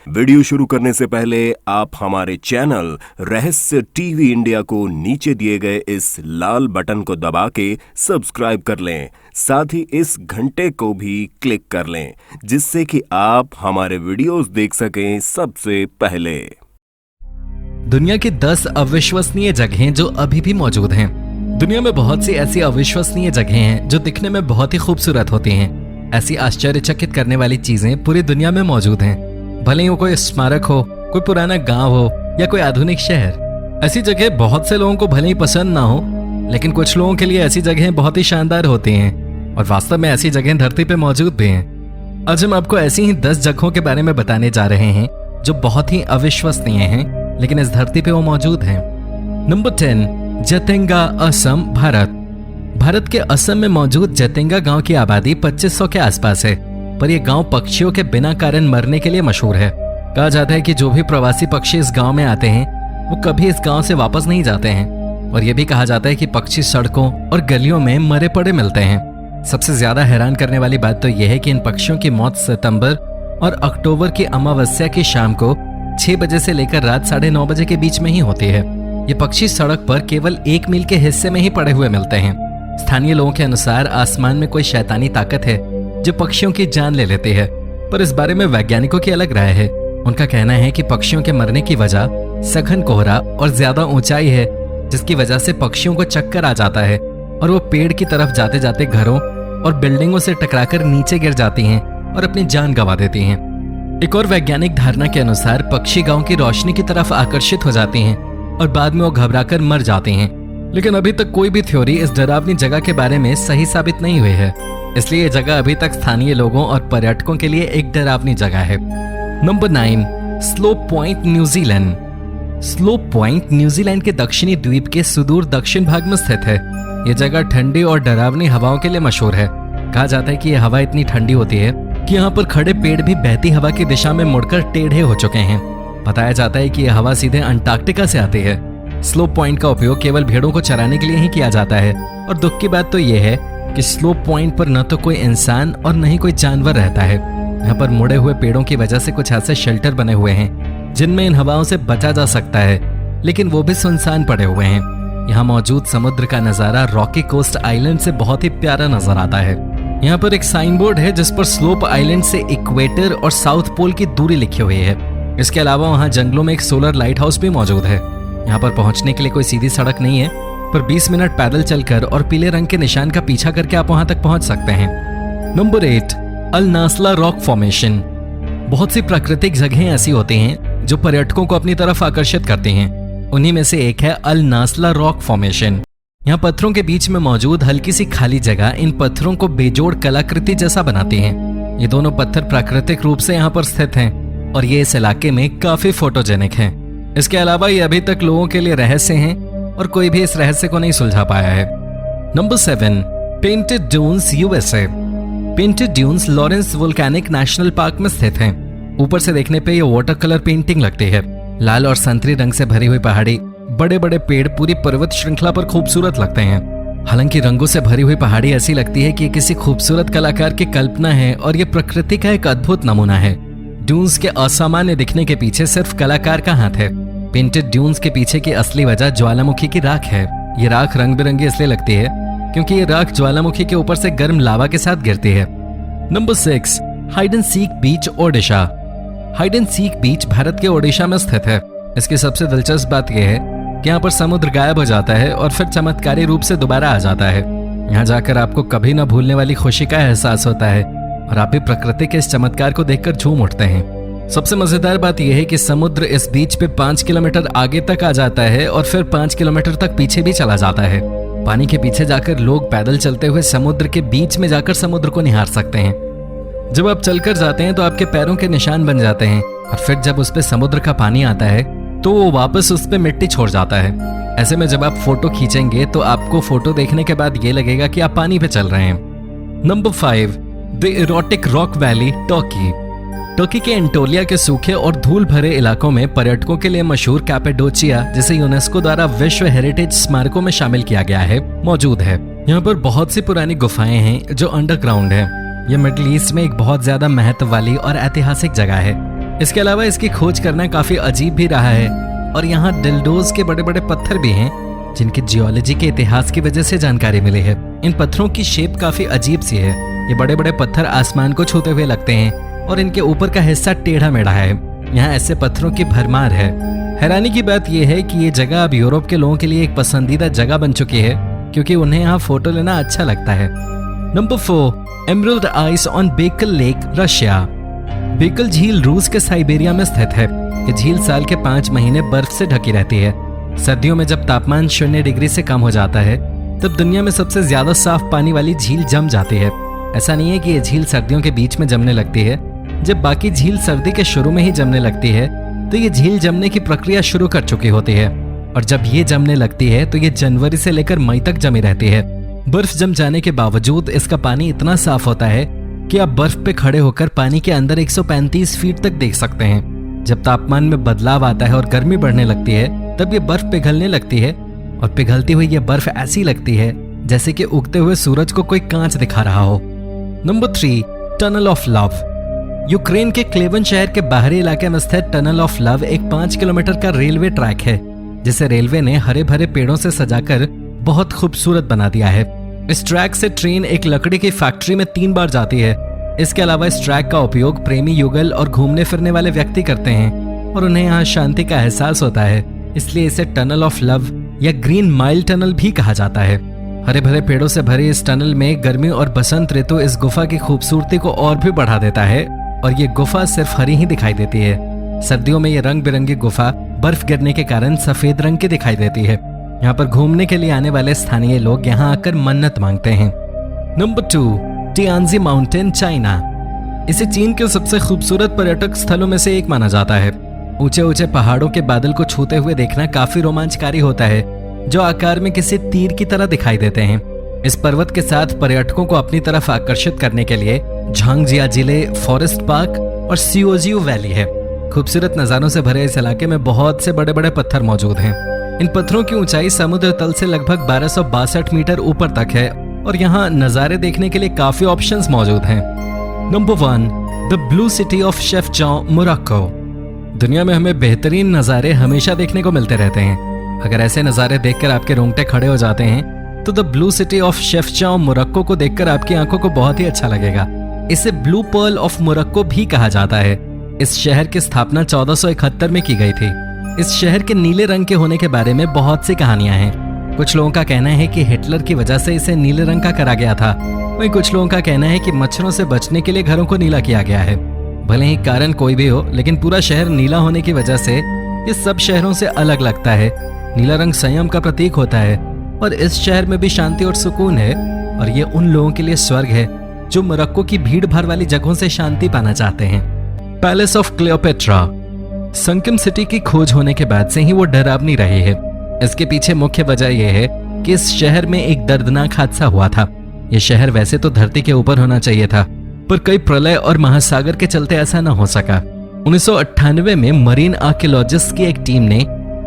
Video शुरू करने से पहले आप हमारे चैनल रहस्य टीवी इंडिया को नीचे दिए गए इस लाल बटन को दबा के सब्सक्राइब कर लें। साथ ही इस घंटे को भी क्लिक कर लें, जिससे कि आप हमारे वीडियोस देख सकें सबसे पहले। दुनिया की 10 अविश्वसनीय जगहें जो अभी भी मौजूद हैं। दुनिया में बहुत सी ऐसी अविश्वसनीय जगहें हैं जो दिखने में बहुत ही खूबसूरत होती हैं। ऐसी आश्चर्यचकित करने वाली चीजें पूरी दुनिया में मौजूद हैं। भले ही वो कोई स्मारक हो, कोई पुराना गांव हो या कोई आधुनिक शहर। ऐसी जगह बहुत से लोगों को भले ही पसंद ना हो, लेकिन कुछ लोगों के लिए ऐसी जगहें बहुत ही शानदार होती हैं और वास्तव में ऐसी जगहें धरती पे मौजूद भी हैं। आज हम आपको ऐसी ही 10 जगहों के बारे में बताने जा रहे हैं जो बहुत ही अविश्वसनीय हैं, लेकिन इस धरती पे वो मौजूद हैं। नंबर 10, जतेंगा, असम, भारत। भारत के असम में मौजूद जतेंगा गांव की आबादी 2500 के आसपास है, पर यह गांव पक्षियों के बिना कारण मरने के लिए मशहूर है। कहा जाता है कि जो भी प्रवासी पक्षी इस गांव में आते हैं वो कभी इस गांव से वापस नहीं जाते हैं, और यह भी कहा जाता है कि पक्षी सड़कों और गलियों में मरे पड़े मिलते हैं। सबसे ज्यादा हैरान करने वाली बात तो यह है कि इन पक्षियों की मौत सितंबर और अक्टूबर की अमावस्या की शाम को 6 बजे से लेकर रात 9:30 बजे के बीच में ही होती है। ये पक्षी सड़क पर केवल 1 मील के हिस्से में ही पड़े हुए मिलते हैं। स्थानीय लोगों के अनुसार आसमान में कोई शैतानी ताकत है जो पक्षियों की जान ले लेती है, पर इस बारे में वैज्ञानिकों की अलग राय है। उनका कहना है कि पक्षियों के मरने की वजह सघन कोहरा और ज्यादा ऊंचाई है, जिसकी वजह से पक्षियों को चक्कर आ जाता है और वो पेड़ की तरफ जाते जाते घरों और बिल्डिंगों से टकराकर नीचे गिर जाती हैं और अपनी जान गंवा देती हैं। एक और वैज्ञानिक धारणा के अनुसार पक्षी गांव की रोशनी की तरफ आकर्षित हो जाती हैं और बाद में वो घबराकर मर जाती हैं। लेकिन अभी तक कोई भी थ्योरी इस डरावनी जगह के बारे में सही साबित नहीं हुई है, इसलिए ये जगह अभी तक स्थानीय लोगों और पर्यटकों के लिए एक डरावनी जगह है। Number 9, slope point, New Zealand. Slope point New Zealand के दक्षिणी द्वीप के सुदूर दक्षिण भाग में स्थित है। ये जगह ठंडी और डरावनी हवाओं के लिए मशहूर है। कहा जाता है कि यह हवा इतनी ठंडी होती है कि यहाँ पर खड़े पेड़ भी बहती हवा की दिशा में मुड़कर टेढ़े हो चुके हैं। बताया जाता है कि यह हवा सीधे अंटार्कटिका से आती है। स्लोप पॉइंट का उपयोग केवल भेड़ों को चराने के लिए ही किया जाता है, और दुख की बात तो यह है कि स्लोप पॉइंट पर न तो कोई इंसान और न ही कोई जानवर रहता है। यहाँ पर मुड़े हुए पेड़ों की वजह से कुछ ऐसे शेल्टर बने हुए हैं जिनमें इन हवाओं से बचा जा सकता है, लेकिन वो भी सुनसान पड़े हुए हैं। यहाँ मौजूद समुद्र का नजारा रॉकी कोस्ट आइलैंड से बहुत ही प्यारा नजर आता है। यहाँ पर एक साइन बोर्ड है जिस पर स्लोप आइलैंड से इक्वेटर और साउथ पोल की दूरी लिखी हुई है। इसके अलावा वहाँ जंगलों में एक सोलर लाइट हाउस भी मौजूद है। यहाँ पर पहुँचने के लिए कोई सीधी सड़क नहीं है, पर 20 मिनट पैदल चलकर और पीले रंग के निशान का पीछा करके आप वहाँ तक पहुँच सकते हैं। नंबर 8, अल नास्ला रॉक फॉर्मेशन। बहुत सी प्राकृतिक जगहें ऐसी होती हैं जो पर्यटकों को अपनी तरफ आकर्षित करती हैं। उन्हीं में से एक है अल नास्ला रॉक फॉर्मेशन। यहाँ पत्थरों के बीच में मौजूद हल्की सी खाली जगह इन पत्थरों को बेजोड़ कलाकृति जैसा बनाती हैं। ये दोनों पत्थर प्राकृतिक रूप से यहाँ पर स्थित हैं और ये इस इलाके में काफी फोटोजेनिक हैं। इसके अलावा ये अभी तक लोगों के लिए रहस्य हैं और कोई भी इस रहस्य को नहीं सुलझा पाया है। Number 7, painted dunes, USA. Painted dunes Lawrence volcanic national park में स्थित हैं। ऊपर से देखने पे ये वाटर कलर पेंटिंग लगती है। लाल और संतरी रंग से भरी हुई पहाड़ी, बड़े बड़े पेड़ पूरी पर्वत श्रृंखला पर खूबसूरत लगते हैं। हालांकि रंगों से भरी हुई पहाड़ी ऐसी लगती है कि ये किसी खूबसूरत कलाकार की कल्पना है और ये प्रकृति का एक अद्भुत नमूना है। ड्यून्स के असामान्य दिखने के पीछे सिर्फ कलाकार का हाथ है। पेंटेड ड्यून्स के पीछे की असली वजह ज्वालामुखी की राख है। ये राख रंग बिरंगी इसलिए लगती है क्योंकि ये राख ज्वालामुखी के ऊपर से गर्म लावा के साथ गिरती है। Number 6, hide and seek beach, Odisha. Hide and seek beach Bharat के ओडिशा में स्थित है। इसकी सबसे दिलचस्प बात यह है कि यहाँ पर समुद्र गायब हो जाता है और फिर चमत्कारी रूप से दोबारा आ जाता है। यहाँ जाकर आपको कभी न भूलने वाली खुशी का एहसास होता है और आप भी प्रकृति के इस चमत्कार को देखकर झूम उठते हैं। सबसे मजेदार बात यह है कि समुद्र इस बीच पे 5 किलोमीटर आगे तक आ जाता है और फिर 5 किलोमीटर तक पीछे भी चला जाता है। पानी के पीछे जाकर लोग पैदल चलते हुए समुद्र के बीच में जाकर समुद्र को निहार सकते हैं। जब आप चलकर जाते हैं तो आपके पैरों के निशान बन जाते हैं, और फिर जब उस पे समुद्र का पानी आता है तो वो वापस उस पे मिट्टी छोड़ जाता है। ऐसे में जब आप फोटो खींचेंगे तो आपको फोटो देखने के बाद ये लगेगा कि आप पानी पे चल रहे हैं। Number 5, the erotic rock valley, Turkey. Turkey के एंटोलिया के सूखे और धूल भरे इलाकों में पर्यटकों के लिए मशहूर कैपेडोचिया, जिसे यूनेस्को द्वारा विश्व हेरिटेज स्मारकों में शामिल किया गया है, मौजूद है। यहाँ पर बहुत सी पुरानी गुफाएं हैं जो अंडरग्राउंड है। यह मिडिल ईस्ट में एक बहुत ज्यादा महत्व वाली और ऐतिहासिक जगह है। इसके अलावा इसकी खोज करना काफी अजीब भी रहा है और यहाँ डिल्डोज के बड़े बड़े पत्थर भी हैं जिनकी जियोलॉजी के इतिहास की वजह से जानकारी मिली है। इन पत्थरों की शेप काफी अजीब सी है। ये बड़े बड़े पत्थर आसमान को छूते हुए लगते हैं और इनके ऊपर का हिस्सा टेढ़ा मेढ़ा है। यहाँ ऐसे पत्थरों की भरमार है। हैरानी की बात यह है कि ये जगह अब यूरोप के लोगों के लिए एक पसंदीदा जगह बन चुकी है क्योंकि उन्हें यहाँ फोटो लेना अच्छा लगता है। नंबर 4, एमरल्ड आइस ऑन बेकल लेक, रशिया। बेकल झील रूस के साइबेरिया में स्थित है। ये झील साल के 5 महीने बर्फ से ढकी रहती है। सर्दियों में जब तापमान 0 डिग्री से कम हो जाता है तब दुनिया में सबसे ज्यादा साफ पानी वाली झील जम जाती है। ऐसा नहीं है कि ये झील सर्दियों के बीच में जमने लगती है। जब बाकी झील सर्दी के शुरू में ही जमने लगती है तो ये झील जमने की प्रक्रिया शुरू कर चुकी होती है और जब ये जमने लगती है तो ये जनवरी से लेकर मई तक जमी रहती है। बर्फ जम जाने के बावजूद इसका पानी इतना साफ होता है कि आप बर्फ पे खड़े होकर पानी के अंदर 135 फीट तक देख सकते हैं। जब तापमान में बदलाव आता है और गर्मी बढ़ने लगती है तब ये बर्फ पिघलने लगती है और पिघलती हुई ये बर्फ ऐसी लगती है जैसे कि उगते हुए सूरज को कोई कांच दिखा रहा हो। Number 3, tunnel of love. Ukraine के क्लेवन शहर के बाहरी इलाके में स्थित टनल ऑफ लव एक 5 किलोमीटर का रेलवे ट्रैक है जिसे रेलवे ने हरे भरे पेड़ों से सजाकर बहुत खूबसूरत बना दिया है। इस ट्रैक से ट्रेन एक लकड़ी की फैक्ट्री में 3 बार जाती है। इसके अलावा इस ट्रैक का उपयोग प्रेमी युगल और घूमने फिरने वाले व्यक्ति करते हैं और उन्हें यहाँ शांति का एहसास होता है, इसलिए इसे टनल ऑफ लव या ग्रीन माइल टनल भी कहा जाता है। हरे भरे पेड़ों से भरे इस टनल में गर्मी और बसंत ऋतु इस गुफा की खूबसूरती को और भी बढ़ा देता है और ये गुफा सिर्फ हरी ही दिखाई देती है। सर्दियों में ये रंग बिरंगी गुफा बर्फ गिरने के कारण सफेद रंग की दिखाई देती है। यहाँ पर घूमने के लिए आने वाले स्थानीय लोग यहाँ आकर मन्नत मांगते हैं। Number 2, Tianzi mountain, China. इसे चीन के सबसे खूबसूरत पर्यटक स्थलों में से एक माना जाता है। ऊंचे ऊंचे पहाड़ों के बादल को छूते हुए देखना काफी रोमांचकारी होता है जो आकार में किसी तीर की तरह दिखाई देते हैं। इस पर्वत के साथ पर्यटकों को अपनी तरफ आकर्षित करने के लिए झांगजियाजिले फॉरेस्ट पार्क और सियोजियो वैली है। खूबसूरत नजारों से भरे इस इलाके में बहुत से बड़े बड़े पत्थर मौजूद हैं। इन पत्थरों की ऊंचाई समुद्र तल से लगभग 1262 मीटर ऊपर तक है और यहाँ नजारे देखने के लिए काफी ऑप्शंस मौजूद हैं। Number 1, the blue city of Chefchaouen, Morocco. दुनिया में हमें बेहतरीन नजारे हमेशा देखने को मिलते रहते हैं। अगर ऐसे नजारे देखकर आपके रोंगटे खड़े हो जाते हैं तो the blue city of Chefchaouen, Morocco को देखकर आपकी आंखों को बहुत ही अच्छा लगेगा। इसे ब्लू पर्ल ऑफ मोरक्को भी कहा जाता है। इस शहर की स्थापना 1471 में की गई थी। इस शहर के नीले रंग के होने के बारे में बहुत सी कहानियां हैं। कुछ लोगों का कहना है कि हिटलर की वजह से इसे नीले रंग का करा गया था। वहीं कुछ लोगों का कहना है कि मच्छरों से बचने के लिए घरों को नीला किया गया है। भले ही कारण कोई भी हो, लेकिन पूरा शहर नीला होने की वजह से ये सब शहरों से अलग लगता है। नीला रंग संयम का प्रतीक होता है और इस शहर में भी शांति और सुकून है और ये उन लोगों के लिए स्वर्ग है जो मोरक्को की भीड़ भाड़ वाली जगहों से शांति पाना चाहते हैं। Palace of Cleopatra. संकिम सिटी की खोज होने के बाद से ही वो डरावनी रही है। इसके पीछे मुख्य वजह यह है कि इस शहर में एक दर्दनाक हादसा हुआ था। यह शहर वैसे तो धरती के ऊपर होना चाहिए था, पर कई प्रलय और महासागर के चलते ऐसा न हो सका। 1998 में मरीन आर्कियोलॉजिस्ट की एक टीम ने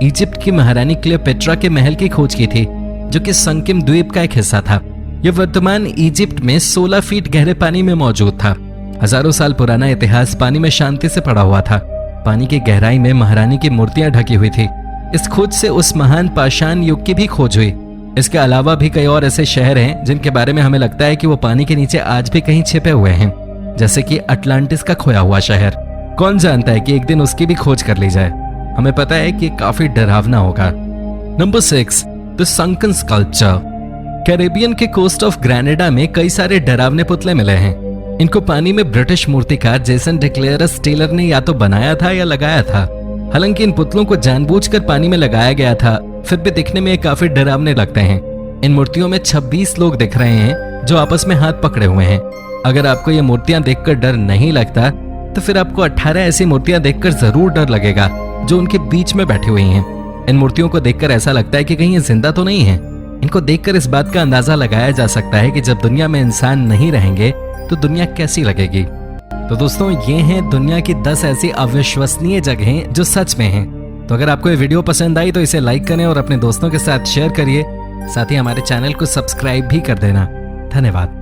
इजिप्ट की महारानी क्लियोपेट्रा के महल की खोज की थी, जो कि संकिम द्वीप का एक हिस्सा था। यह वर्तमान इजिप्ट में 16 फीट गहरे पानी में मौजूद था। हजारों साल पुराना इतिहास पानी में शांति से पड़ा हुआ था। पानी की गहराई में महारानी की मूर्तियां ढकी हुई थी। इस खोज से उस महान पाषाण युग की भी खोज हुई। इसके अलावा भी कई और ऐसे शहर हैं जिनके बारे में हमें लगता है कि वो पानी के नीचे आज भी कहीं छिपे हुए हैं, जैसे कि अटलांटिस का खोया हुआ शहर। कौन जानता है कि एक दिन उसकी भी खोज कर ली जाए। हमें पता है कि काफी डरावना होगा। Number 6, the sunken sculpture. Caribbean के कोस्ट ऑफ ग्रेनेडा में कई सारे डरावने पुतले मिले हैं। इनको पानी में ब्रिटिश मूर्तिकार जेसन डिक्लेयरस टेलर ने या तो बनाया था या लगाया था। हालांकि इन पुतलों को जानबूझकर पानी में लगाया गया था, फिर भी दिखने में काफी डरावने लगते हैं। इन मूर्तियों में 26 लोग दिख रहे हैं जो आपस में हाथ पकड़े हुए हैं। अगर आपको ये मूर्तियां देखकर डर नहीं लगता तो फिर आपको 18 ऐसी मूर्तियां देखकर जरूर डर लगेगा जो उनके बीच में बैठी हुई हैं। इन मूर्तियों को देखकर ऐसा लगता है कि कहीं ये जिंदा तो नहीं है। इनको देखकर इस बात का अंदाजा लगाया जा सकता है कि जब दुनिया में इंसान नहीं रहेंगे तो दुनिया कैसी लगेगी। तो दोस्तों, ये हैं दुनिया की 10 ऐसी अविश्वसनीय जगहें जो सच में हैं। तो अगर आपको ये वीडियो पसंद आई तो इसे लाइक करें और अपने दोस्तों के साथ शेयर करिए। साथ ही हमारे चैनल को सब्सक्राइब भी कर देना। धन्यवाद।